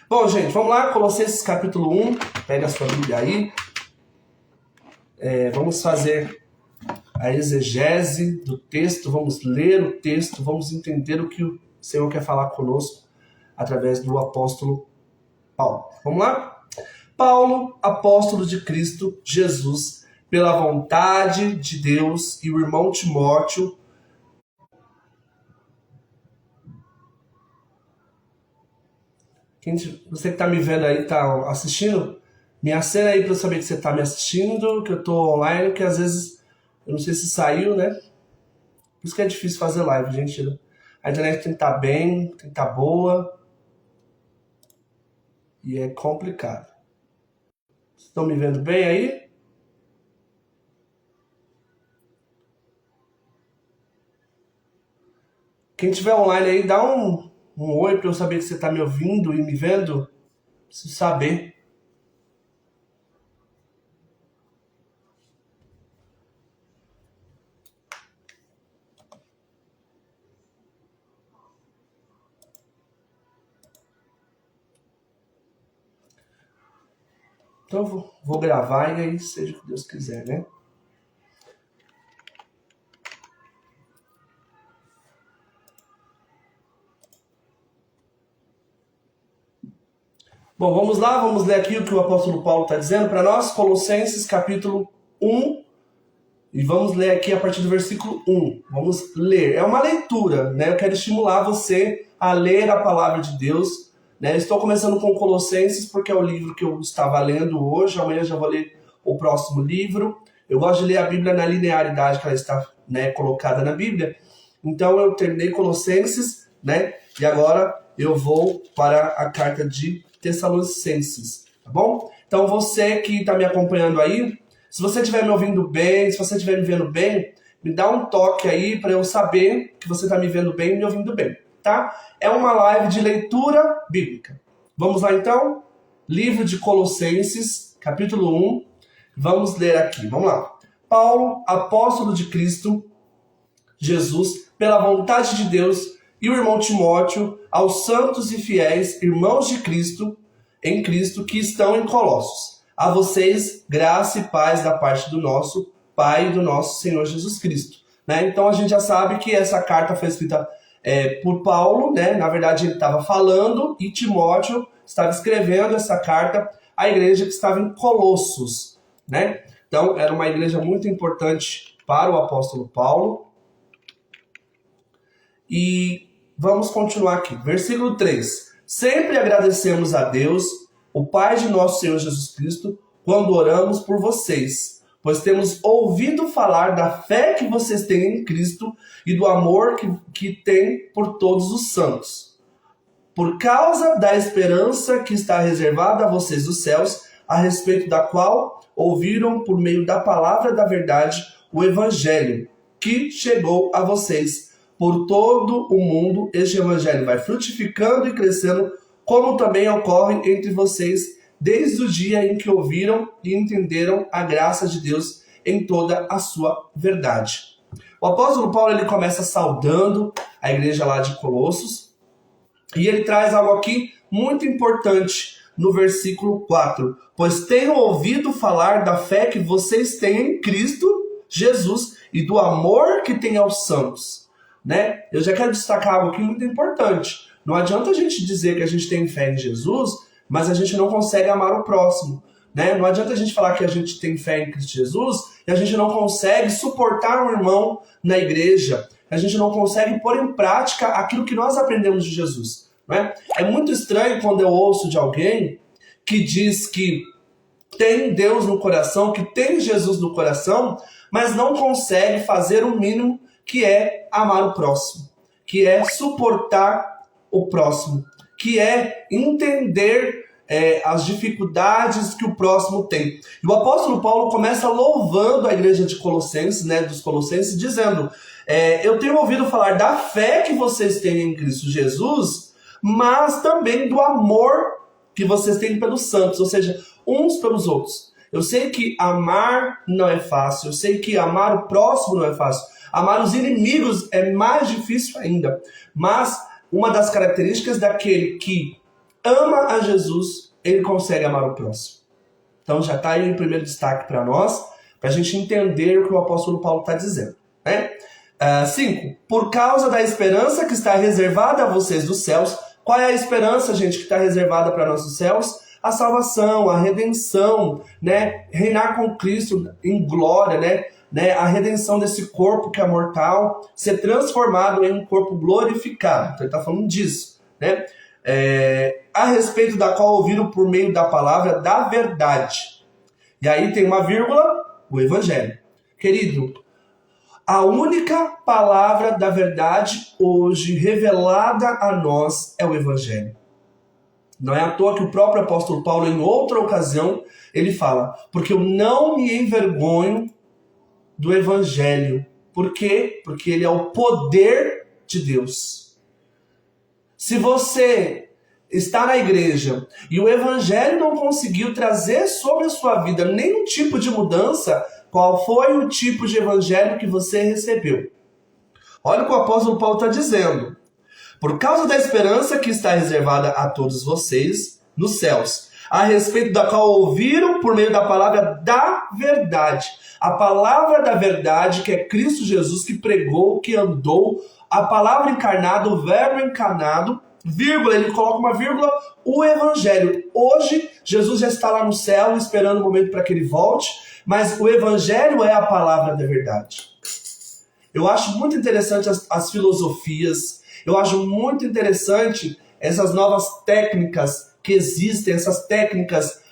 Bom, gente, vamos lá, Colossenses capítulo 1, pega a sua Bíblia aí. Vamos fazer a exegese do texto, vamos ler o texto, vamos entender o que o Senhor quer falar conosco através do apóstolo Paulo. Vamos lá? Paulo, apóstolo de Cristo Jesus, pela vontade de Deus, e o irmão Timóteo, você que está me vendo aí, está assistindo, me acena aí para eu saber que você está me assistindo, que eu estou online, que às vezes, eu não sei se saiu, né? Por isso que é difícil fazer live, gente. A internet tem que estar bem, tem que estar boa, e é complicado. Vocês estão me vendo bem aí? Quem tiver online aí, dá um oi para eu saber que você está me ouvindo e me vendo. Preciso saber. Então eu vou gravar e aí seja o que Deus quiser, né? Bom, vamos lá, vamos ler aqui o que o apóstolo Paulo está dizendo para nós, Colossenses capítulo 1, e vamos ler aqui a partir do versículo 1. Vamos ler, é uma leitura, né? Eu quero estimular você a ler a palavra de Deus, né? Estou começando com Colossenses porque é o livro que eu estava lendo hoje, amanhã já vou ler o próximo livro. Eu gosto de ler a Bíblia na linearidade que ela está, né, colocada na Bíblia. Então eu terminei Colossenses, né? E agora eu vou para a carta de Tessalonicenses, tá bom? Então você que está me acompanhando aí, se você estiver me ouvindo bem, se você estiver me vendo bem, me dá um toque aí para eu saber que você está me vendo bem e me ouvindo bem, tá? É uma live de leitura bíblica. Vamos lá então? Livro de Colossenses, capítulo 1. Vamos ler aqui, vamos lá. Paulo, apóstolo de Cristo Jesus, pela vontade de Deus, e o irmão Timóteo, aos santos e fiéis irmãos de Cristo, em Cristo, que estão em Colossos. A vocês, graça e paz da parte do nosso Pai e do nosso Senhor Jesus Cristo. Né? Então a gente já sabe que essa carta foi escrita por Paulo, né? Na verdade ele estava falando e Timóteo estava escrevendo essa carta à igreja que estava em Colossos. Né? Então era uma igreja muito importante para o apóstolo Paulo. E vamos continuar aqui. Versículo 3. Sempre agradecemos a Deus, o Pai de nosso Senhor Jesus Cristo, quando oramos por vocês, pois temos ouvido falar da fé que vocês têm em Cristo e do amor que têm por todos os santos. Por causa da esperança que está reservada a vocês dos céus, a respeito da qual ouviram por meio da palavra da verdade o Evangelho, que chegou a vocês. Por todo o mundo, este evangelho vai frutificando e crescendo, como também ocorre entre vocês, desde o dia em que ouviram e entenderam a graça de Deus em toda a sua verdade. O apóstolo Paulo ele começa saudando a igreja lá de Colossos, e ele traz algo aqui muito importante no versículo 4. Pois tenho ouvido falar da fé que vocês têm em Cristo Jesus e do amor que têm aos santos. Né? Eu já quero destacar algo aqui muito importante. Não adianta a gente dizer que a gente tem fé em Jesus, mas a gente não consegue amar o próximo. Né? Não adianta a gente falar que a gente tem fé em Cristo Jesus e a gente não consegue suportar um irmão na igreja. A gente não consegue pôr em prática aquilo que nós aprendemos de Jesus. Né? É muito estranho quando eu ouço de alguém que diz que tem Deus no coração, que tem Jesus no coração, mas não consegue fazer o mínimo que é amar o próximo, que é suportar o próximo, que é entender as dificuldades que o próximo tem. E o apóstolo Paulo começa louvando a igreja de Colossenses, né, dos Colossenses, dizendo, eu tenho ouvido falar da fé que vocês têm em Cristo Jesus, mas também do amor que vocês têm pelos santos, ou seja, uns pelos outros. Eu sei que amar não é fácil, eu sei que amar o próximo não é fácil, amar os inimigos é mais difícil ainda. Mas uma das características daquele que ama a Jesus, ele consegue amar o próximo. Então já está aí o primeiro destaque para nós, para a gente entender o que o apóstolo Paulo está dizendo. Né? 5. Por causa da esperança que está reservada a vocês dos céus. Qual é a esperança, gente, que está reservada para nós dos céus? A salvação, a redenção, né? Reinar com Cristo em glória, né? A redenção desse corpo que é mortal, ser transformado em um corpo glorificado. Então ele está falando disso, né? A respeito da qual ouviram por meio da palavra da verdade. E aí tem uma vírgula, o evangelho. Querido, a única palavra da verdade hoje revelada a nós é o evangelho. Não é à toa que o próprio apóstolo Paulo, em outra ocasião, ele fala: porque eu não me envergonho do evangelho. Por quê? Porque ele é o poder de Deus. Se você está na igreja e o evangelho não conseguiu trazer sobre a sua vida nenhum tipo de mudança, qual foi o tipo de evangelho que você recebeu? Olha o que o apóstolo Paulo está dizendo. Por causa da esperança que está reservada a todos vocês nos céus, a respeito da qual ouviram por meio da palavra da verdade. A palavra da verdade, que é Cristo Jesus, que pregou, que andou, a palavra encarnada, o verbo encarnado, vírgula, ele coloca uma vírgula, o evangelho. Hoje, Jesus já está lá no céu, esperando o momento para que ele volte, mas o evangelho é a palavra da verdade. Eu acho muito interessante as filosofias, eu acho muito interessante essas novas técnicas que existem, essas técnicas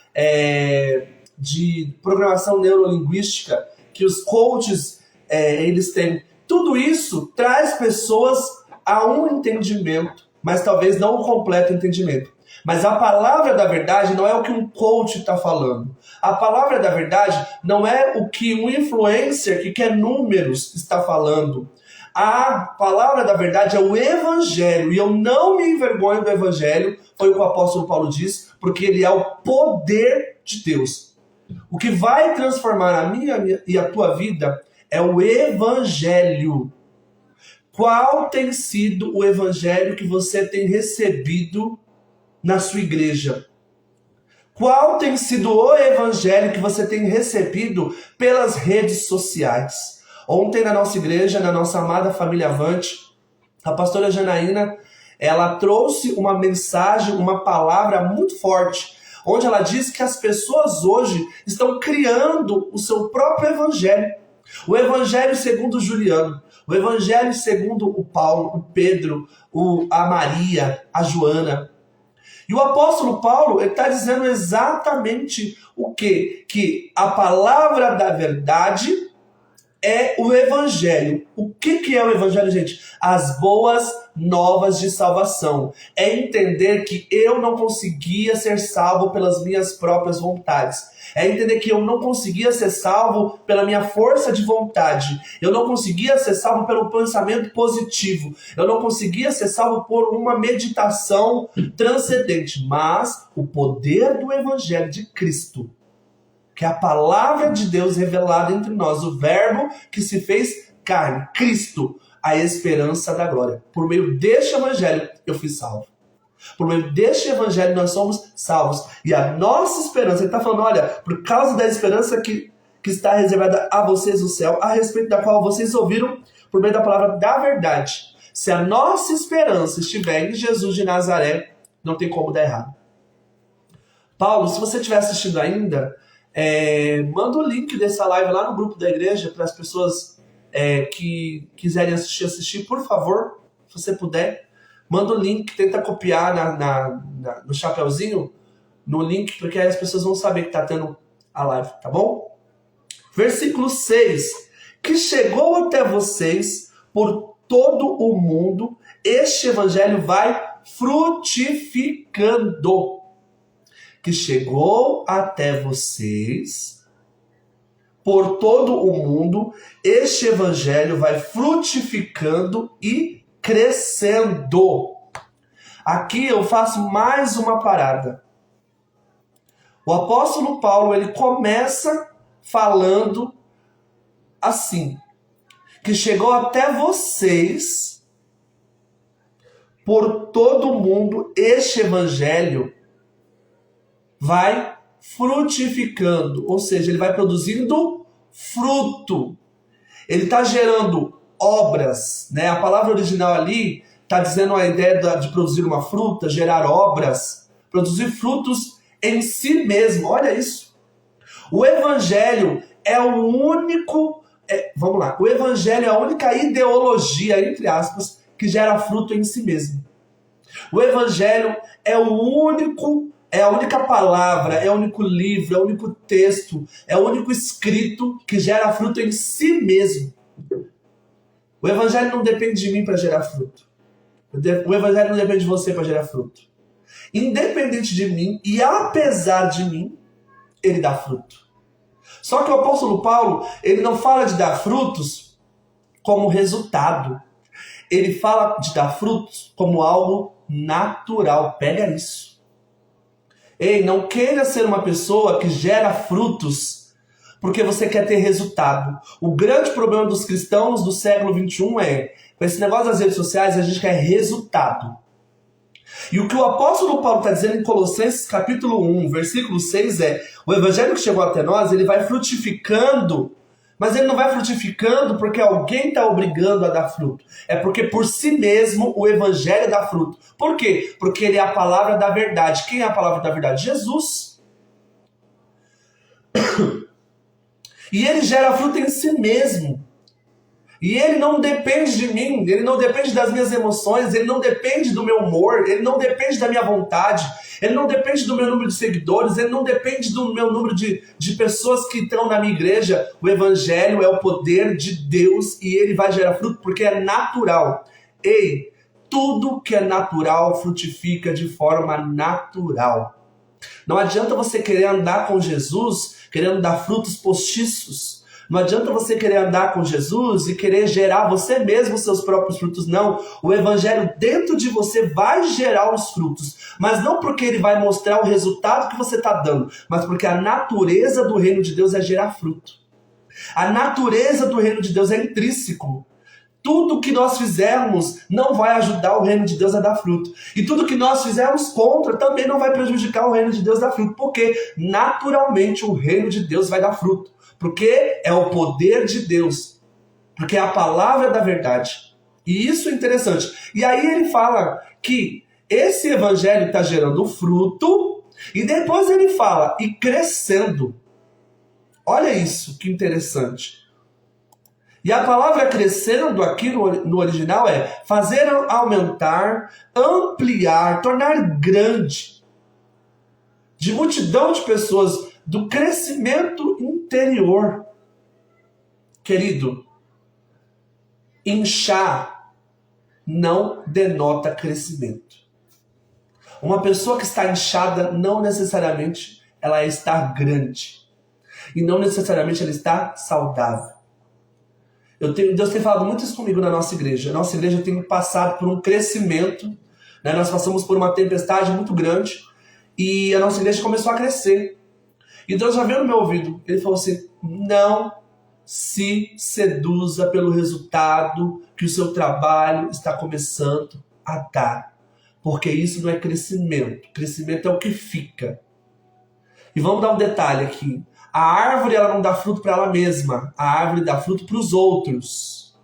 de programação neurolinguística que os coaches eles têm. Tudo isso traz pessoas a um entendimento, mas talvez não o completo entendimento. Mas a palavra da verdade não é o que um coach está falando. A palavra da verdade não é o que um influencer que quer números está falando. A palavra da verdade é o evangelho. E eu não me envergonho do evangelho, foi o que o apóstolo Paulo diz, porque ele é o poder de Deus. O que vai transformar a minha e a tua vida é o evangelho. Qual tem sido o evangelho que você tem recebido na sua igreja? Qual tem sido o evangelho que você tem recebido pelas redes sociais? Ontem na nossa igreja, na nossa amada família Avante, a pastora Janaína, ela trouxe uma mensagem, uma palavra muito forte, onde ela diz que as pessoas hoje estão criando o seu próprio evangelho. O evangelho segundo o Juliano, o evangelho segundo o Paulo, o Pedro, a Maria, a Joana. E o apóstolo Paulo está dizendo exatamente o quê? Que a palavra da verdade é o evangelho. O que é o evangelho, gente? As boas novas de salvação. É entender que eu não conseguia ser salvo pelas minhas próprias vontades. É entender que eu não conseguia ser salvo pela minha força de vontade. Eu não conseguia ser salvo pelo pensamento positivo. Eu não conseguia ser salvo por uma meditação transcendente. Mas o poder do evangelho de Cristo, que é a palavra de Deus revelada entre nós, o verbo que se fez carne, Cristo, a esperança da glória. Por meio deste evangelho eu fui salvo. Por meio deste evangelho nós somos salvos. E a nossa esperança, ele está falando, olha, por causa da esperança que está reservada a vocês no céu, a respeito da qual vocês ouviram por meio da palavra da verdade. Se a nossa esperança estiver em Jesus de Nazaré, não tem como dar errado. Paulo, se você estiver assistindo ainda, manda o link dessa live lá no grupo da igreja para as pessoas que quiserem assistir, por favor, se você puder. Manda o link, tenta copiar no chapeuzinho, no link, porque aí as pessoas vão saber que está tendo a live, tá bom? Versículo 6. Que chegou até vocês por todo o mundo, este evangelho vai frutificando. Que chegou até vocês por todo o mundo, este evangelho vai frutificando e crescendo. Aqui eu faço mais uma parada. O apóstolo Paulo, ele começa falando assim, que chegou até vocês por todo o mundo, este evangelho vai frutificando, ou seja, ele vai produzindo fruto. Ele está gerando obras, né? A palavra original ali está dizendo a ideia de produzir uma fruta, gerar obras, produzir frutos em si mesmo. Olha isso. O evangelho é o único... vamos lá. O evangelho é a única ideologia, entre aspas, que gera fruto em si mesmo. O evangelho é o único... É a única palavra, é o único livro, é o único texto, é o único escrito que gera fruto em si mesmo. O evangelho não depende de mim para gerar fruto. O evangelho não depende de você para gerar fruto. Independente de mim e apesar de mim, ele dá fruto. Só que o apóstolo Paulo, ele não fala de dar frutos como resultado. Ele fala de dar frutos como algo natural. Pega isso. Ei, não queira ser uma pessoa que gera frutos porque você quer ter resultado. O grande problema dos cristãos do século XXI com esse negócio das redes sociais, a gente quer resultado. E o que o apóstolo Paulo está dizendo em Colossenses capítulo 1, versículo 6 o evangelho que chegou até nós, ele vai frutificando, mas ele não vai frutificando porque alguém está obrigando a dar fruto. É porque por si mesmo o evangelho dá fruto. Por quê? Porque ele é a palavra da verdade. Quem é a palavra da verdade? Jesus. E ele gera fruto em si mesmo. E ele não depende de mim, ele não depende das minhas emoções, ele não depende do meu humor, ele não depende da minha vontade, ele não depende do meu número de seguidores, ele não depende do meu número de pessoas que estão na minha igreja. O evangelho é o poder de Deus e ele vai gerar fruto porque é natural. Ei, tudo que é natural frutifica de forma natural. Não adianta você querer andar com Jesus querendo dar frutos postiços. Não adianta você querer andar com Jesus e querer gerar você mesmo os seus próprios frutos. Não, o evangelho dentro de você vai gerar os frutos. Mas não porque ele vai mostrar o resultado que você está dando, mas porque a natureza do reino de Deus é gerar fruto. A natureza do reino de Deus é intrínseco. Tudo que nós fizermos não vai ajudar o reino de Deus a dar fruto. E tudo que nós fizermos contra também não vai prejudicar o reino de Deus a dar fruto. Porque naturalmente o reino de Deus vai dar fruto. Porque é o poder de Deus. Porque é a palavra da verdade. E isso é interessante. E aí ele fala que esse evangelho está gerando fruto. E depois ele fala, e crescendo. Olha isso, que interessante. E a palavra crescendo aqui no original é fazer aumentar, ampliar, tornar grande. De multidão de pessoas, do crescimento interior. Querido, inchar não denota crescimento. Uma pessoa que está inchada não necessariamente ela está grande. E não necessariamente ela está saudável. Deus tem falado muito isso comigo na nossa igreja. A nossa igreja tem passado por um crescimento. Né? Nós passamos por uma tempestade muito grande. E a nossa igreja começou a crescer. E Deus já veio no meu ouvido. Ele falou assim, não se seduza pelo resultado que o seu trabalho está começando a dar. Porque isso não é crescimento. Crescimento é o que fica. E vamos dar um detalhe aqui. A árvore ela não dá fruto para ela mesma. A árvore dá fruto para os outros.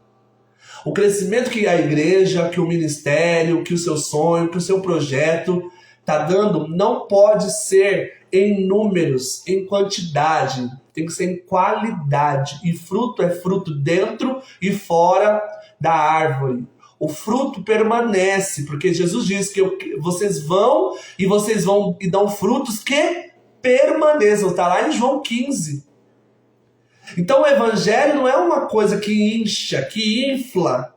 O crescimento que a igreja, que o ministério, que o seu sonho, que o seu projeto está dando não pode ser em números, em quantidade. Tem que ser em qualidade. E fruto é fruto dentro e fora da árvore. O fruto permanece, porque Jesus diz que vocês vão e dão frutos que permaneçam, está lá em João 15. Então o evangelho não é uma coisa que incha, que infla,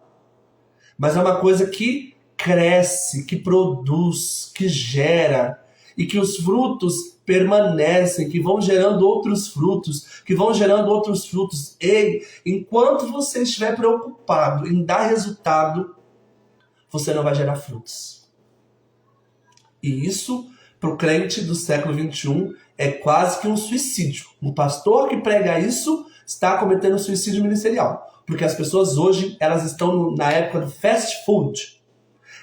mas é uma coisa que cresce, que produz, que gera, e que os frutos permanecem, que vão gerando outros frutos, que vão gerando outros frutos. Ei, enquanto você estiver preocupado em dar resultado, você não vai gerar frutos. E isso, para o crente do século XXI, é quase que um suicídio. Um pastor que prega isso está cometendo suicídio ministerial. Porque as pessoas hoje, elas estão na época do fast food.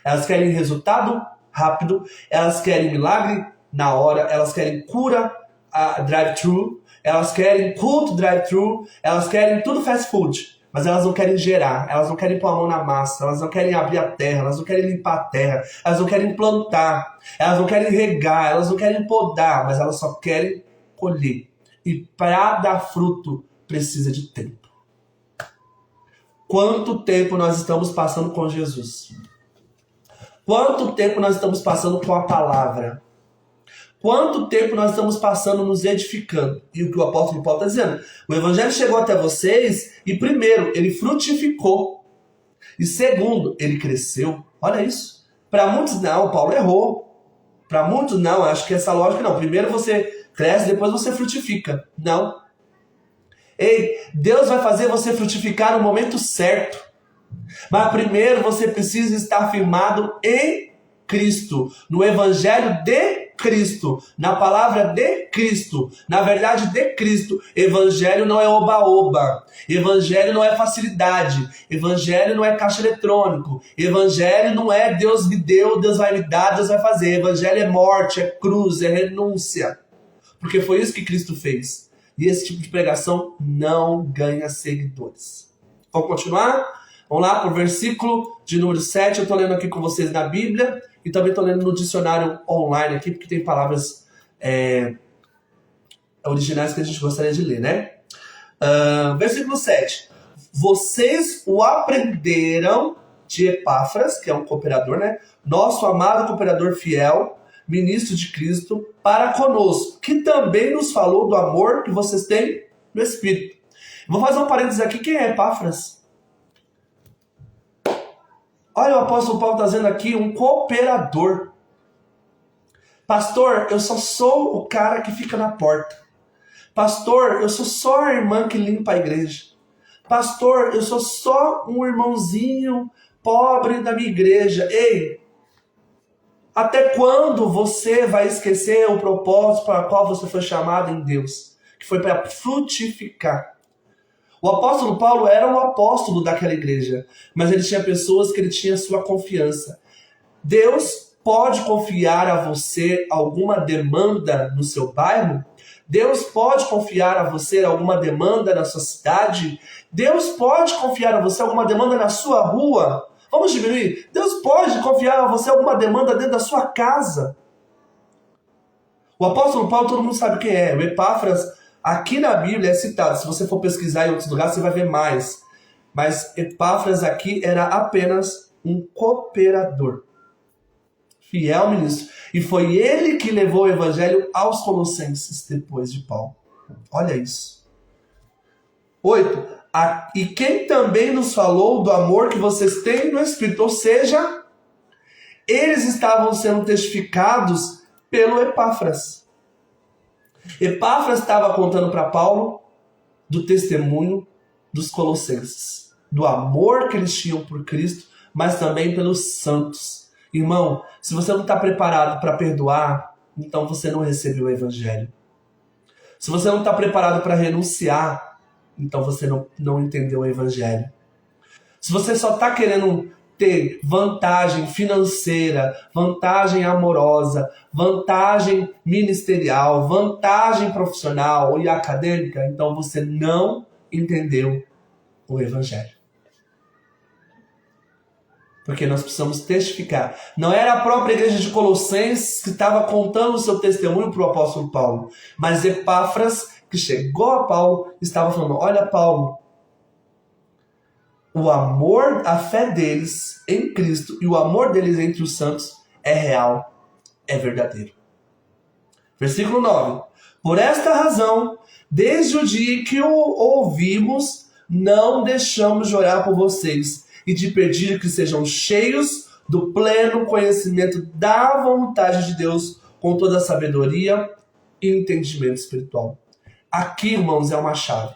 Elas querem resultado rápido, elas querem milagre na hora, elas querem cura drive-thru, elas querem culto drive-thru, elas querem tudo fast food. Mas elas não querem gerar, elas não querem pôr a mão na massa, elas não querem abrir a terra, elas não querem limpar a terra, elas não querem plantar, elas não querem regar, elas não querem podar, mas elas só querem colher. E para dar fruto precisa de tempo. Quanto tempo nós estamos passando com Jesus? Quanto tempo nós estamos passando com a palavra? Quanto tempo nós estamos passando nos edificando? E o que o apóstolo Paulo está dizendo? O evangelho chegou até vocês e, primeiro, ele frutificou. E, segundo, ele cresceu. Olha isso. Para muitos, não, Paulo errou. Para muitos, não, acho que essa lógica não. Primeiro você cresce, depois você frutifica. Não. Ei, Deus vai fazer você frutificar no momento certo. Mas primeiro você precisa estar firmado em Cristo, no evangelho de Cristo, na palavra de Cristo, na verdade de Cristo. Evangelho não é oba-oba, evangelho não é facilidade, evangelho não é caixa eletrônico, evangelho não é Deus me deu, Deus vai me dar, Deus vai fazer. Evangelho é morte, é cruz, é renúncia, porque foi isso que Cristo fez. E esse tipo de pregação não ganha seguidores. Vamos continuar? Vamos lá para o versículo de número 7. Eu estou lendo aqui com vocês na Bíblia e também estou lendo no dicionário online aqui, porque tem palavras originais que a gente gostaria de ler, né? Versículo 7. Vocês o aprenderam de Epáfras, que é um cooperador, né? Nosso amado cooperador fiel, ministro de Cristo, para conosco, que também nos falou do amor que vocês têm no Espírito. Vou fazer um parênteses aqui. Quem é Epáfras? Olha, o apóstolo Paulo está dizendo aqui, um cooperador. Pastor, eu só sou o cara que fica na porta. Pastor, eu sou só a irmã que limpa a igreja. Pastor, eu sou só um irmãozinho pobre da minha igreja. Ei, até quando você vai esquecer o propósito para o qual você foi chamado em Deus? Que foi para frutificar. O apóstolo Paulo era o apóstolo daquela igreja, mas ele tinha pessoas que ele tinha sua confiança. Deus pode confiar a você alguma demanda no seu bairro? Deus pode confiar a você alguma demanda na sua cidade? Deus pode confiar a você alguma demanda na sua rua? Vamos diminuir. Deus pode confiar a você alguma demanda dentro da sua casa? O apóstolo Paulo, todo mundo sabe quem é. O Epáfras, aqui na Bíblia é citado. Se você for pesquisar em outros lugares, você vai ver mais. Mas Epáfras aqui era apenas um cooperador. Fiel ministro. E foi ele que levou o evangelho aos Colossenses depois de Paulo. Olha isso. 8. E quem também nos falou do amor que vocês têm no Espírito. Ou seja, eles estavam sendo testificados pelo Epáfras. Epáfras estava contando para Paulo do testemunho dos colossenses, do amor que eles tinham por Cristo, mas também pelos santos. Irmão, se você não está preparado para perdoar, então você não recebeu o evangelho. Se você não está preparado para renunciar, então você não entendeu o evangelho. Se você só está querendo ter vantagem financeira, vantagem amorosa, vantagem ministerial, vantagem profissional e acadêmica, então você não entendeu o evangelho. Porque nós precisamos testificar. Não era a própria igreja de Colossenses que estava contando o seu testemunho para o apóstolo Paulo, mas Epáfras, que chegou a Paulo, estava falando: olha, Paulo, o amor, a fé deles em Cristo e o amor deles entre os santos é real, é verdadeiro. Versículo 9. Por esta razão, desde o dia que o ouvimos, não deixamos de orar por vocês e de pedir que sejam cheios do pleno conhecimento da vontade de Deus, com toda a sabedoria e entendimento espiritual. Aqui, irmãos, é uma chave.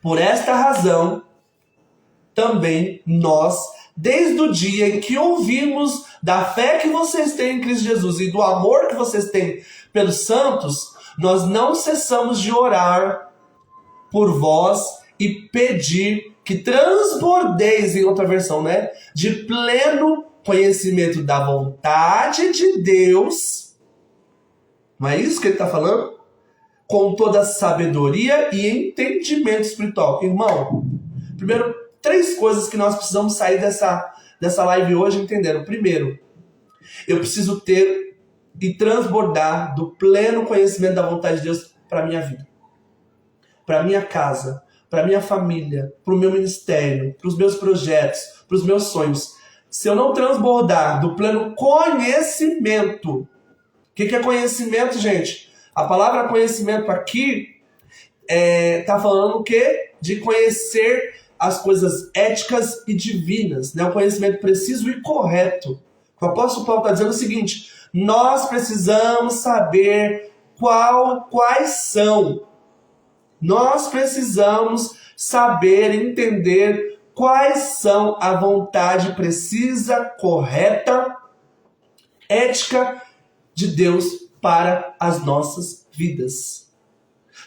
Por esta razão, também nós, desde o dia em que ouvimos da fé que vocês têm em Cristo Jesus e do amor que vocês têm pelos santos, nós não cessamos de orar por vós e pedir que transbordeis, em outra versão, né, de pleno conhecimento da vontade de Deus. Não é isso que ele está falando? Com toda sabedoria e entendimento espiritual. Irmão, primeiro, 3 coisas que nós precisamos sair dessa live hoje entendendo. Primeiro, eu preciso ter e transbordar do pleno conhecimento da vontade de Deus para a minha vida, para a minha casa, para a minha família, para o meu ministério, para os meus projetos, para os meus sonhos. Se eu não transbordar do pleno conhecimento, o que é conhecimento, gente? A palavra conhecimento aqui está falando o quê? De conhecer as coisas éticas e divinas, né? Um conhecimento preciso e correto. O apóstolo Paulo está dizendo o seguinte: nós precisamos saber quais são. Nós precisamos saber, entender quais são a vontade precisa, correta, ética de Deus para as nossas vidas.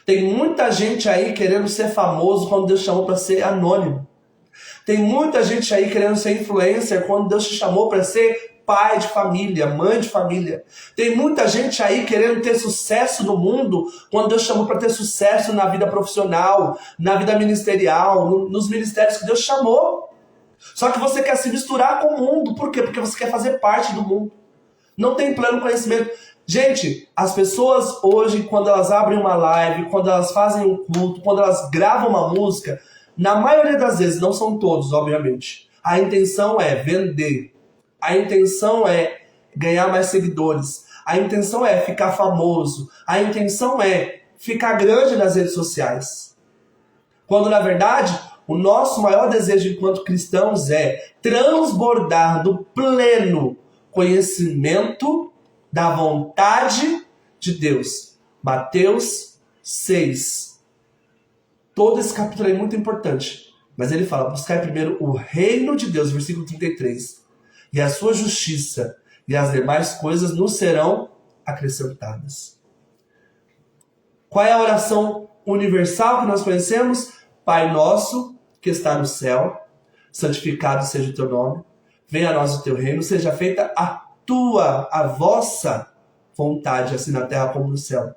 Tem muita gente aí querendo ser famoso quando Deus chamou para ser anônimo. Tem muita gente aí querendo ser influencer quando Deus te chamou para ser pai de família, mãe de família. Tem muita gente aí querendo ter sucesso no mundo quando Deus chamou para ter sucesso na vida profissional, na vida ministerial, nos ministérios que Deus chamou. Só que você quer se misturar com o mundo. Por quê? Porque você quer fazer parte do mundo. Não tem pleno conhecimento. Gente, as pessoas hoje, quando elas abrem uma live, quando elas fazem um culto, quando elas gravam uma música, na maioria das vezes, não são todos, obviamente, a intenção é vender. A intenção é ganhar mais seguidores. A intenção é ficar famoso. A intenção é ficar grande nas redes sociais. Quando, na verdade, o nosso maior desejo enquanto cristãos é transbordar do pleno conhecimento da vontade de Deus. Mateus 6. Todo esse capítulo é muito importante. Mas ele fala, buscar primeiro o reino de Deus, versículo 33. E a sua justiça e as demais coisas nos serão acrescentadas. Qual é a oração universal que nós conhecemos? Pai nosso que está no céu, santificado seja o teu nome. Venha a nós o teu reino, seja feita a vossa vontade, assim na terra como no céu.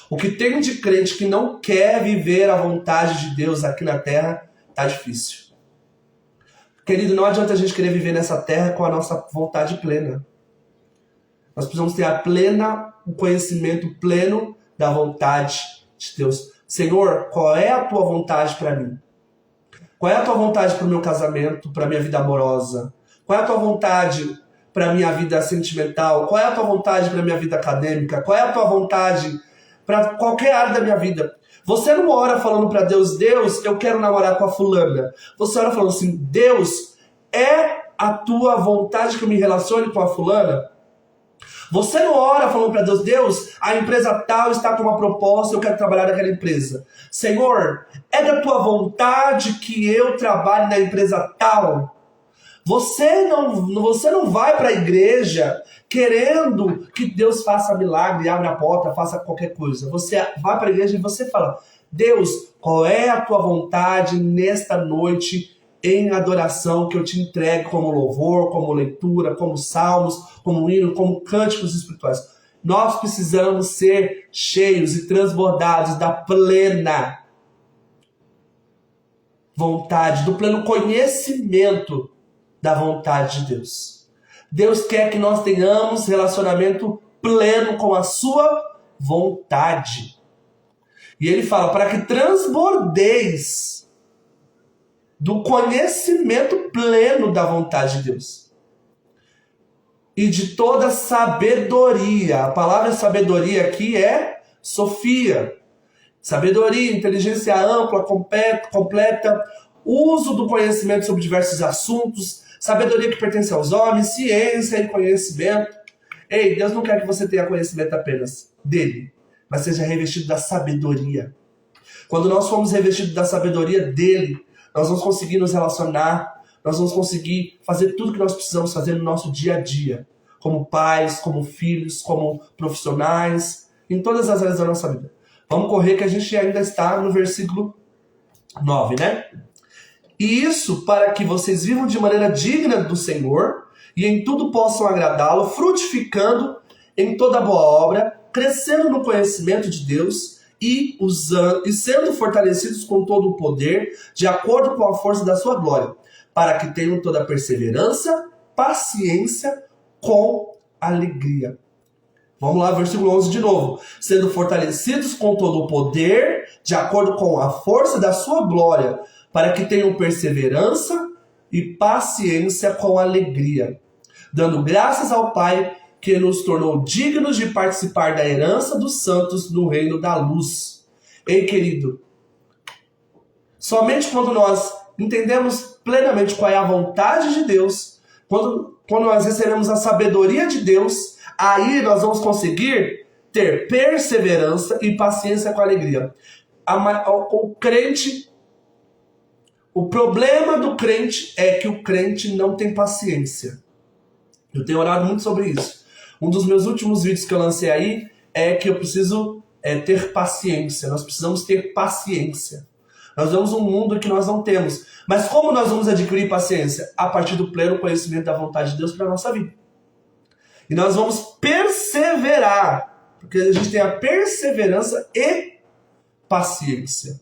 O que tem de crente que não quer viver a vontade de Deus aqui na terra, tá difícil. Querido, não adianta a gente querer viver nessa terra com a nossa vontade plena. Nós precisamos ter o conhecimento pleno da vontade de Deus. Senhor, qual é a tua vontade para mim? Qual é a tua vontade para o meu casamento, para a minha vida amorosa? Qual é a tua vontade para a minha vida sentimental? Qual é a tua vontade para a minha vida acadêmica? Qual é a tua vontade para qualquer área da minha vida? Você não ora falando para Deus, Deus, eu quero namorar com a fulana. Você ora falando assim, Deus, é a tua vontade que eu me relacione com a fulana? Você não ora falando para Deus, Deus, a empresa tal está com uma proposta, eu quero trabalhar naquela empresa. Senhor, é da tua vontade que eu trabalhe na empresa tal? Você não vai para a igreja querendo que Deus faça milagre, abra a porta, faça qualquer coisa. Você vai para a igreja e você fala, Deus, qual é a tua vontade nesta noite em adoração que eu te entregue como louvor, como leitura, como salmos, como hino, como cânticos espirituais. Nós precisamos ser cheios e transbordados da plena vontade, do pleno conhecimento da vontade de Deus. Deus quer que nós tenhamos relacionamento pleno com a sua vontade. E ele fala, para que transbordeis do conhecimento pleno da vontade de Deus. E de toda sabedoria. A palavra sabedoria aqui é Sofia. Sabedoria, inteligência ampla, completa, uso do conhecimento sobre diversos assuntos, sabedoria que pertence aos homens, ciência e conhecimento. Ei, Deus não quer que você tenha conhecimento apenas dele, mas seja revestido da sabedoria. Quando nós formos revestidos da sabedoria dele, nós vamos conseguir nos relacionar, nós vamos conseguir fazer tudo que nós precisamos fazer no nosso dia a dia, como pais, como filhos, como profissionais, em todas as áreas da nossa vida. Vamos correr que a gente ainda está no versículo 9, né? E isso para que vocês vivam de maneira digna do Senhor e em tudo possam agradá-lo, frutificando em toda boa obra, crescendo no conhecimento de Deus e sendo fortalecidos com todo o poder, de acordo com a força da sua glória, para que tenham toda perseverança, paciência com alegria. Vamos lá, versículo 11 de novo. Sendo fortalecidos com todo o poder, de acordo com a força da sua glória, para que tenham perseverança e paciência com alegria, dando graças ao Pai que nos tornou dignos de participar da herança dos santos no reino da luz. Ei, querido, somente quando nós entendemos plenamente qual é a vontade de Deus, quando nós recebemos a sabedoria de Deus, aí nós vamos conseguir ter perseverança e paciência com alegria. O problema do crente é que o crente não tem paciência. Eu tenho orado muito sobre isso. Um dos meus últimos vídeos que eu lancei aí é que eu preciso ter paciência. Nós precisamos ter paciência. Nós vemos um mundo que nós não temos. Mas como nós vamos adquirir paciência? A partir do pleno conhecimento da vontade de Deus para a nossa vida. E nós vamos perseverar, porque a gente tem a perseverança e paciência.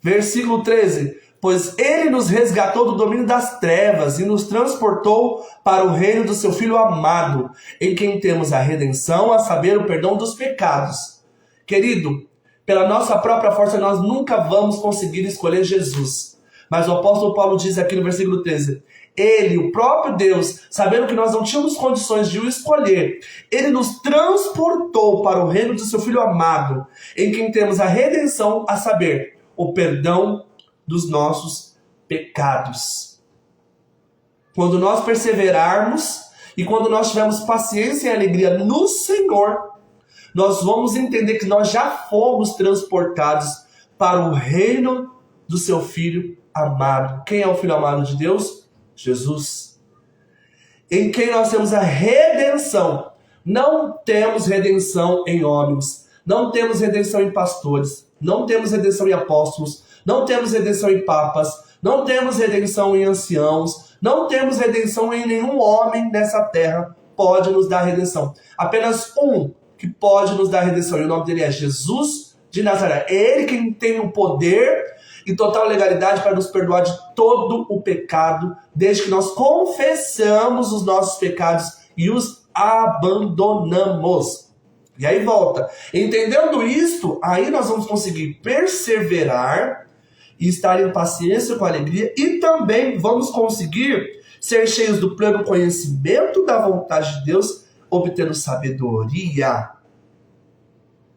Versículo 13. Pois ele nos resgatou do domínio das trevas e nos transportou para o reino do seu Filho amado, em quem temos a redenção, a saber, o perdão dos pecados. Querido, pela nossa própria força nós nunca vamos conseguir escolher Jesus. Mas o apóstolo Paulo diz aqui no versículo 13, ele, o próprio Deus, sabendo que nós não tínhamos condições de o escolher, ele nos transportou para o reino do seu Filho amado, em quem temos a redenção, a saber, o perdão dos nossos pecados. Quando nós perseverarmos e quando nós tivermos paciência e alegria no Senhor, nós vamos entender que nós já fomos transportados para o reino do seu Filho amado. Quem é o Filho amado de Deus? Jesus. Em quem nós temos a redenção. Não temos redenção em homens. Não temos redenção em pastores. Não temos redenção em apóstolos. Não temos redenção em papas. Não temos redenção em anciãos. Não temos redenção em nenhum homem nessa terra pode nos dar redenção. Apenas um que pode nos dar redenção. E o nome dele é Jesus de Nazaré. É ele quem tem o poder e total legalidade para nos perdoar de todo o pecado, desde que nós confessamos os nossos pecados e os abandonamos. E aí volta. Entendendo isto, aí nós vamos conseguir perseverar e estar em paciência com alegria, e também vamos conseguir ser cheios do pleno conhecimento da vontade de Deus, obtendo sabedoria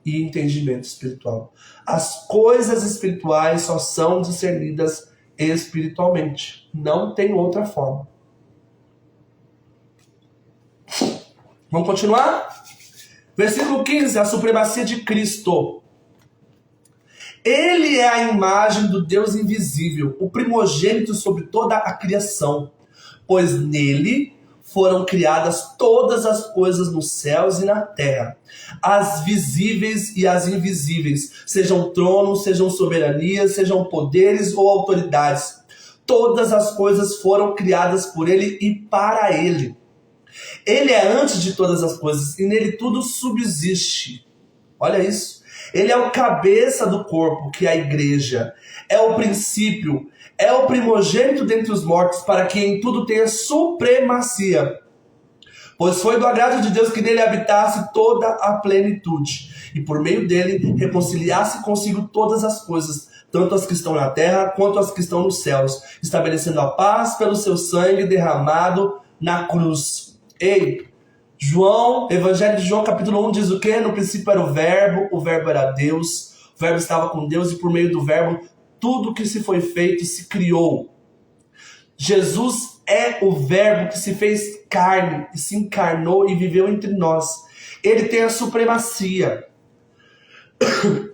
e entendimento espiritual. As coisas espirituais só são discernidas espiritualmente. Não tem outra forma. Vamos continuar? Versículo 15, a supremacia de Cristo. Ele é a imagem do Deus invisível, o primogênito sobre toda a criação, pois nele foram criadas todas as coisas nos céus e na terra, as visíveis e as invisíveis, sejam tronos, sejam soberanias, sejam poderes ou autoridades. Todas as coisas foram criadas por ele e para ele. Ele é antes de todas as coisas e nele tudo subsiste. Olha isso. Ele é o cabeça do corpo, que é a igreja. É o princípio, é o primogênito dentre os mortos, para que em tudo tenha supremacia. Pois foi do agrado de Deus que nele habitasse toda a plenitude, e por meio dele reconciliasse consigo todas as coisas, tanto as que estão na terra quanto as que estão nos céus, estabelecendo a paz pelo seu sangue derramado na cruz. Ei, Evangelho de João capítulo 1 diz o quê? No princípio era o verbo era Deus, o verbo estava com Deus e por meio do verbo tudo que se foi feito se criou. Jesus é o verbo que se fez carne e se encarnou e viveu entre nós. Ele tem a supremacia.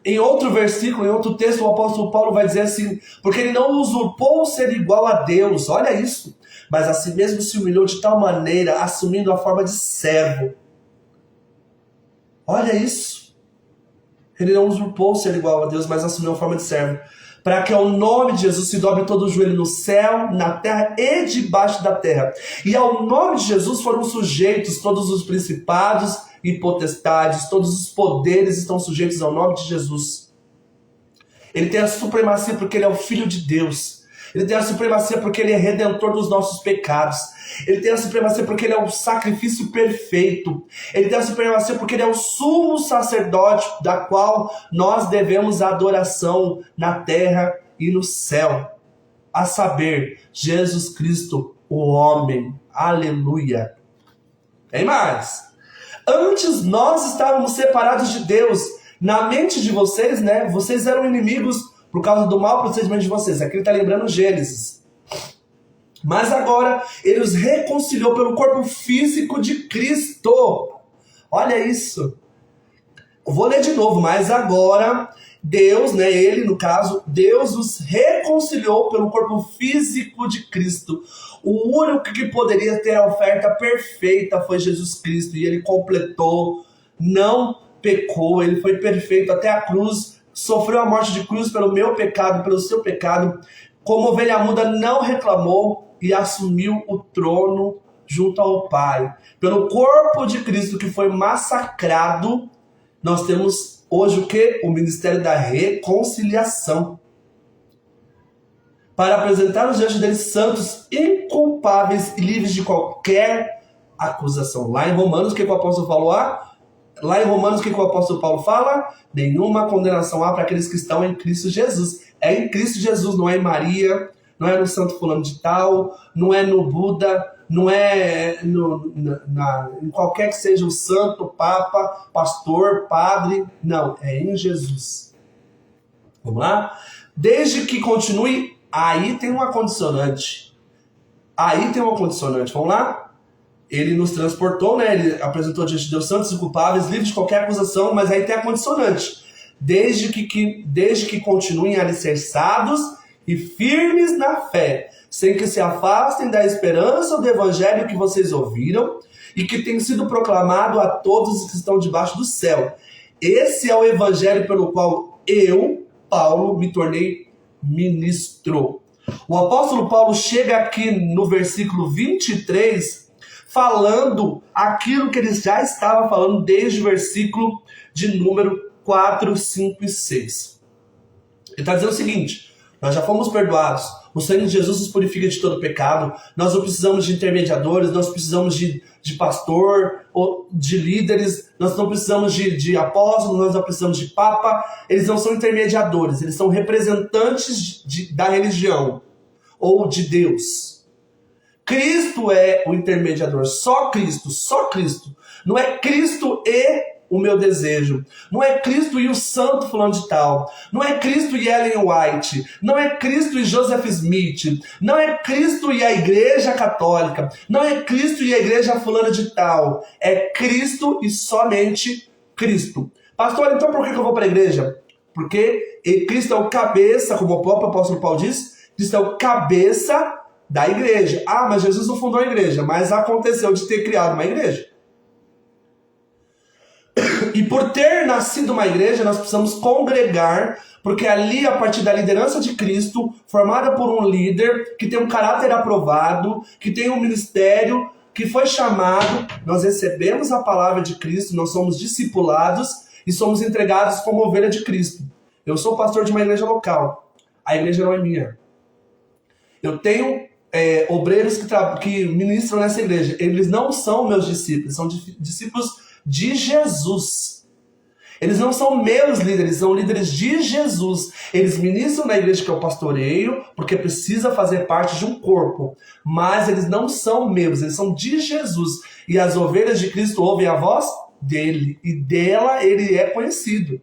Em outro versículo, em outro texto, o apóstolo Paulo vai dizer assim, porque ele não usurpou ser igual a Deus, olha isso, mas a si mesmo se humilhou de tal maneira, assumindo a forma de servo. Olha isso. Ele não usurpou ser igual a Deus, mas assumiu a forma de servo, para que ao nome de Jesus se dobre todo o joelho no céu, na terra e debaixo da terra. E ao nome de Jesus foram sujeitos todos os principados e potestades, todos os poderes estão sujeitos ao nome de Jesus. Ele tem a supremacia porque ele é o Filho de Deus. Ele tem a supremacia porque ele é redentor dos nossos pecados. Ele tem a supremacia porque ele é o sacrifício perfeito. Ele tem a supremacia porque ele é o sumo sacerdote da qual nós devemos adoração na terra e no céu. A saber, Jesus Cristo, o homem. Aleluia. Tem mais. Antes nós estávamos separados de Deus. Na mente de vocês, né? Vocês eram inimigos por causa do mau procedimento de vocês. Aqui ele está lembrando Gênesis. Mas agora ele os reconciliou pelo corpo físico de Cristo. Olha isso. Eu vou ler de novo, mas agora Deus, né, ele no caso, Deus os reconciliou pelo corpo físico de Cristo. O único que poderia ter a oferta perfeita foi Jesus Cristo. E ele completou, não pecou, ele foi perfeito até a cruz, sofreu a morte de cruz pelo meu pecado, pelo seu pecado. Como ovelha muda, não reclamou e assumiu o trono junto ao Pai. Pelo corpo de Cristo que foi massacrado, nós temos hoje o quê? O ministério da reconciliação. Para apresentar-nos diante deles santos, inculpáveis e livres de qualquer acusação. Lá em Romanos, o que o apóstolo falou? Lá em Romanos, o que o apóstolo Paulo fala? Nenhuma condenação há para aqueles que estão em Cristo Jesus. É em Cristo Jesus, não é em Maria, não é no santo fulano de tal, não é no Buda, não é em qualquer que seja o santo, papa, pastor, padre. Não, é em Jesus. Vamos lá? Desde que continue, aí tem uma condicionante. Vamos lá? Ele nos transportou, né? Ele apresentou diante de Deus santos e culpáveis, livres de qualquer acusação, mas aí tem a condicionante. Desde que continuem alicerçados e firmes na fé, sem que se afastem da esperança do evangelho que vocês ouviram e que tem sido proclamado a todos os que estão debaixo do céu. Esse é o evangelho pelo qual eu, Paulo, me tornei ministro. O apóstolo Paulo chega aqui no versículo 23 falando aquilo que ele já estava falando desde o versículo de número 4, 5 e 6. Ele está dizendo o seguinte: nós já fomos perdoados, o sangue de Jesus nos purifica de todo pecado, nós não precisamos de intermediadores, nós precisamos de pastor, ou de líderes, nós não precisamos de apóstolos, nós não precisamos de papa, eles não são intermediadores, eles são representantes da religião ou de Deus. Cristo é o intermediador, só Cristo, não é Cristo e o meu desejo, não é Cristo e o santo fulano de tal, não é Cristo e Ellen White, não é Cristo e Joseph Smith, não é Cristo e a igreja católica, não é Cristo e a igreja fulana de tal, é Cristo e somente Cristo. Pastor, então por que eu vou para a igreja? Porque Cristo é o cabeça, como o próprio apóstolo Paulo diz, Cristo é o cabeça da igreja. Ah, mas Jesus não fundou a igreja, mas aconteceu de ter criado uma igreja. E por ter nascido uma igreja, nós precisamos congregar, porque ali, a partir da liderança de Cristo, formada por um líder que tem um caráter aprovado, que tem um ministério, que foi chamado, nós recebemos a palavra de Cristo, nós somos discipulados e somos entregados como ovelha de Cristo. Eu sou pastor de uma igreja local, a igreja não é minha. Eu tenho obreiros que ministram nessa igreja, eles não são meus discípulos, são discípulos de Jesus. Eles não são meus líderes, são líderes de Jesus. Eles ministram na igreja que eu pastoreio, porque precisa fazer parte de um corpo. Mas eles não são meus, eles são de Jesus. E as ovelhas de Cristo ouvem a voz dele, e dela ele é conhecido.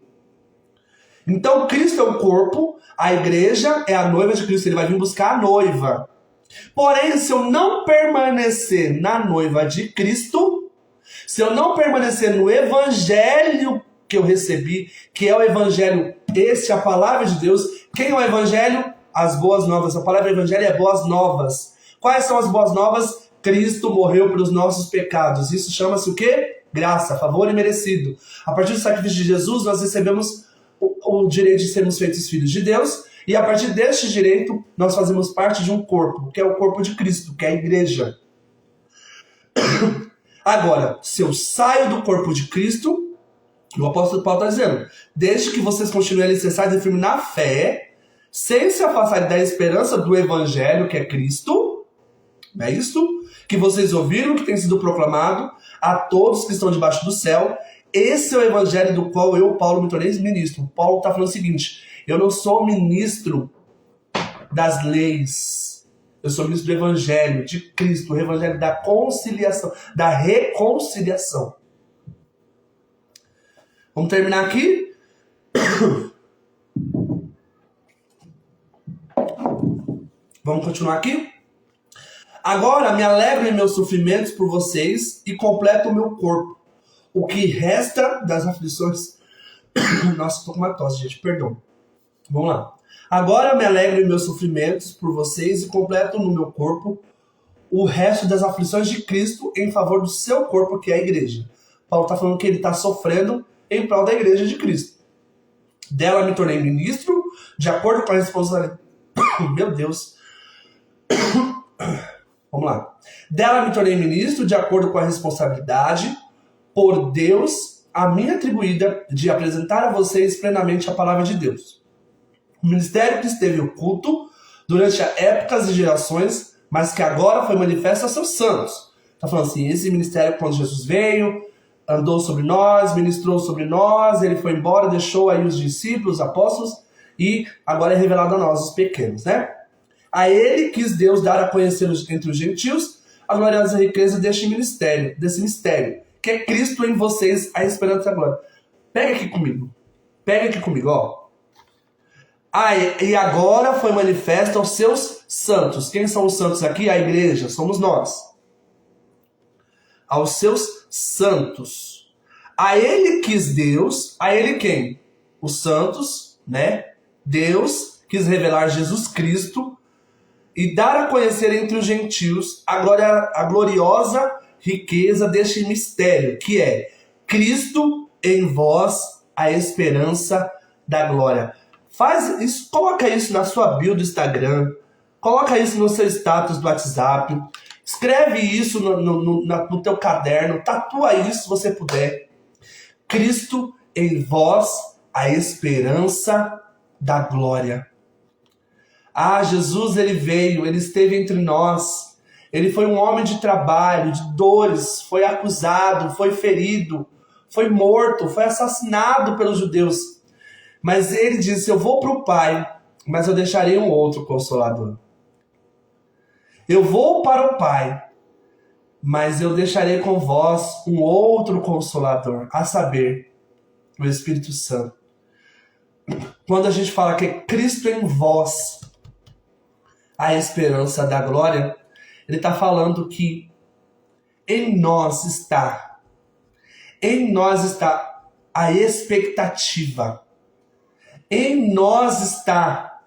Então Cristo é o corpo, a igreja é a noiva de Cristo, ele vai vir buscar a noiva. Porém, se eu não permanecer na noiva de Cristo, se eu não permanecer no evangelho que eu recebi, que é o evangelho, esse é a palavra de Deus. Quem é o evangelho? As boas novas. A palavra evangelho é boas novas. Quais são as boas novas? Cristo morreu pelos nossos pecados. Isso chama-se o quê? Graça, favor e merecido. A partir do sacrifício de Jesus, nós recebemos o direito de sermos feitos filhos de Deus. E a partir deste direito, nós fazemos parte de um corpo, que é o corpo de Cristo, que é a igreja. Agora, se eu saio do corpo de Cristo, o apóstolo Paulo está dizendo, desde que vocês continuem alicerçados e firmes na fé, sem se afastarem da esperança do evangelho, que é Cristo, não é isso? Que vocês ouviram, que tem sido proclamado a todos que estão debaixo do céu. Esse é o evangelho do qual eu, Paulo, me tornei ministro. Paulo está falando o seguinte, eu não sou ministro das leis, eu sou ministro do evangelho de Cristo, o evangelho da conciliação, da reconciliação. Vamos terminar aqui? Vamos continuar aqui? Agora me alegro em meus sofrimentos por vocês e completo o meu corpo. O que resta das aflições... Nossa, tô com uma tosse, gente, perdão. Vamos lá. Agora me alegro em meus sofrimentos por vocês e completo no meu corpo o resto das aflições de Cristo em favor do seu corpo, que é a igreja. Paulo está falando que ele está sofrendo em prol da igreja de Cristo. Dela me tornei ministro, de acordo com a responsabilidade... Meu Deus. Vamos lá. Dela me tornei ministro, de acordo com a responsabilidade por Deus a mim atribuída de apresentar a vocês plenamente a palavra de Deus. O ministério que esteve oculto durante épocas e gerações, mas que agora foi manifesto a seus santos. Está falando assim, esse ministério quando Jesus veio, andou sobre nós, ministrou sobre nós, ele foi embora, deixou aí os discípulos, os apóstolos, e agora é revelado a nós, os pequenos, né? A ele quis Deus dar a conhecer entre os gentios a gloriosa riqueza desse mistério, que é Cristo em vocês, a esperança da glória. Pega aqui comigo, ó. E agora foi manifesto aos seus santos. Quem são os santos aqui? A igreja, somos nós. Aos seus santos. A ele quis Deus, a ele quem? Os santos, né? Deus quis revelar Jesus Cristo e dar a conhecer entre os gentios a gloriosa riqueza deste mistério, que é Cristo em vós, a esperança da glória. Faz isso, coloca isso na sua bio do Instagram, coloca isso no seu status do WhatsApp, escreve isso no teu caderno, tatua isso se você puder. Cristo em vós, a esperança da glória. Ah, Jesus, ele veio, ele esteve entre nós. Ele foi um homem de trabalho, de dores, foi acusado, foi ferido, foi morto, foi assassinado pelos judeus. Mas ele disse, eu vou para o Pai, mas eu deixarei um outro Consolador. Eu vou para o Pai, mas eu deixarei com vós um outro Consolador, a saber, o Espírito Santo. Quando a gente fala que é Cristo em vós, a esperança da glória, ele está falando que em nós está a expectativa, em nós está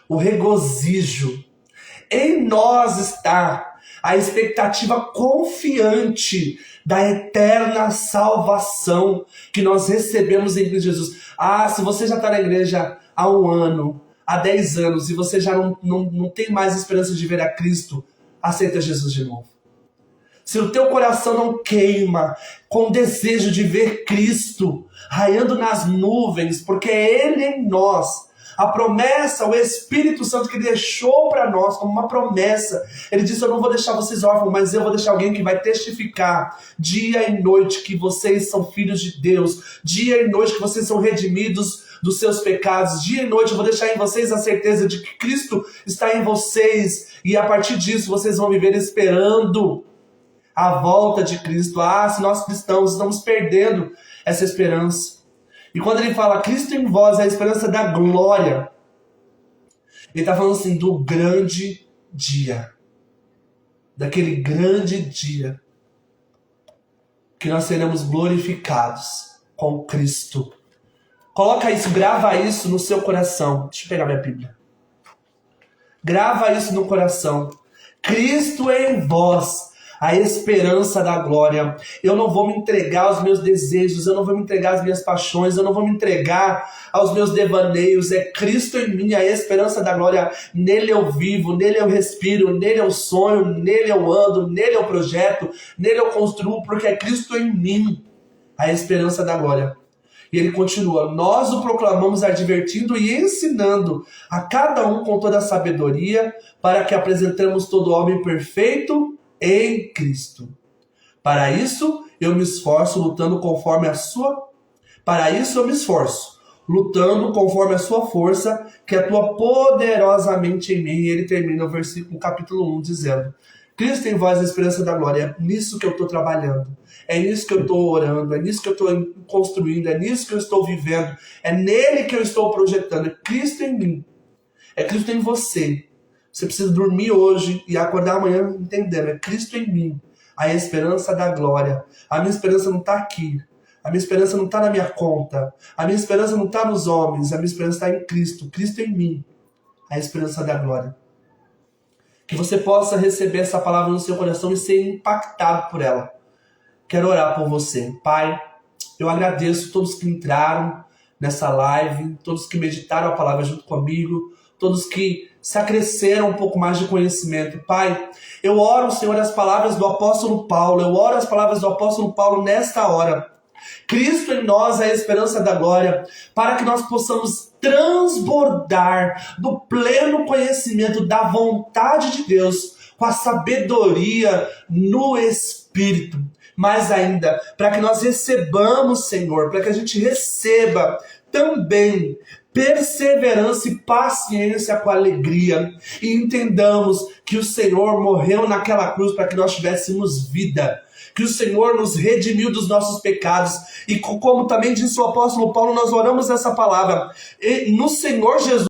o regozijo, em nós está a expectativa confiante da eterna salvação que nós recebemos em Cristo Jesus. Ah, se você já está na igreja há 1 ano, há 10 anos, e você já não tem mais esperança de ver a Cristo, aceita Jesus de novo. Se o teu coração não queima com desejo de ver Cristo raiando nas nuvens, porque é Ele em nós, a promessa, o Espírito Santo que deixou para nós como uma promessa. Ele disse, eu não vou deixar vocês órfãos, mas eu vou deixar alguém que vai testificar dia e noite que vocês são filhos de Deus, dia e noite que vocês são redimidos dos seus pecados, dia e noite eu vou deixar em vocês a certeza de que Cristo está em vocês, e a partir disso vocês vão viver esperando a volta de Cristo. Ah, se nós cristãos estamos perdendo essa esperança. E quando ele fala Cristo em vós, é a esperança da glória, ele está falando assim, do grande dia, daquele grande dia que nós seremos glorificados com Cristo. Coloca isso, grava isso no seu coração. Deixa eu pegar minha Bíblia. Grava isso no coração. Cristo em vós, a esperança da glória. Eu não vou me entregar aos meus desejos, eu não vou me entregar às minhas paixões, eu não vou me entregar aos meus devaneios. É Cristo em mim, a esperança da glória. Nele eu vivo, nele eu respiro, nele eu sonho, nele eu ando, nele eu projeto, nele eu construo, porque é Cristo em mim, a esperança da glória. E ele continua: nós o proclamamos advertindo e ensinando a cada um com toda a sabedoria, para que apresentemos todo homem perfeito em Cristo. Para isso eu me esforço lutando conforme a sua... Para isso eu me esforço, lutando conforme a sua força, que atua poderosamente em mim. E ele termina o capítulo 1 dizendo: Cristo em vós, a esperança da glória. É nisso que eu estou trabalhando, é nisso que eu estou orando, é nisso que eu estou construindo, é nisso que eu estou vivendo, é nele que eu estou projetando. É Cristo em mim, é Cristo em você. Você precisa dormir hoje e acordar amanhã entendendo: é Cristo em mim, a esperança da glória. A minha esperança não está aqui, a minha esperança não está na minha conta, a minha esperança não está nos homens, a minha esperança está em Cristo, Cristo em mim, a esperança da glória. Que você possa receber essa palavra no seu coração e ser impactado por ela. Quero orar por você. Pai, eu agradeço todos que entraram nessa live, todos que meditaram a palavra junto comigo, todos que se acresceram um pouco mais de conhecimento. Pai, eu oro, Senhor, as palavras do apóstolo Paulo, eu oro as palavras do apóstolo Paulo nesta hora. Cristo em nós, a esperança da glória, para que nós possamos transbordar do pleno conhecimento da vontade de Deus, com a sabedoria no Espírito. Mais ainda, para que nós recebamos, Senhor, para que a gente receba também perseverança e paciência com alegria, e entendamos que o Senhor morreu naquela cruz para que nós tivéssemos vida, que o Senhor nos redimiu dos nossos pecados, e como também disse o apóstolo Paulo, nós oramos essa palavra, e no Senhor Jesus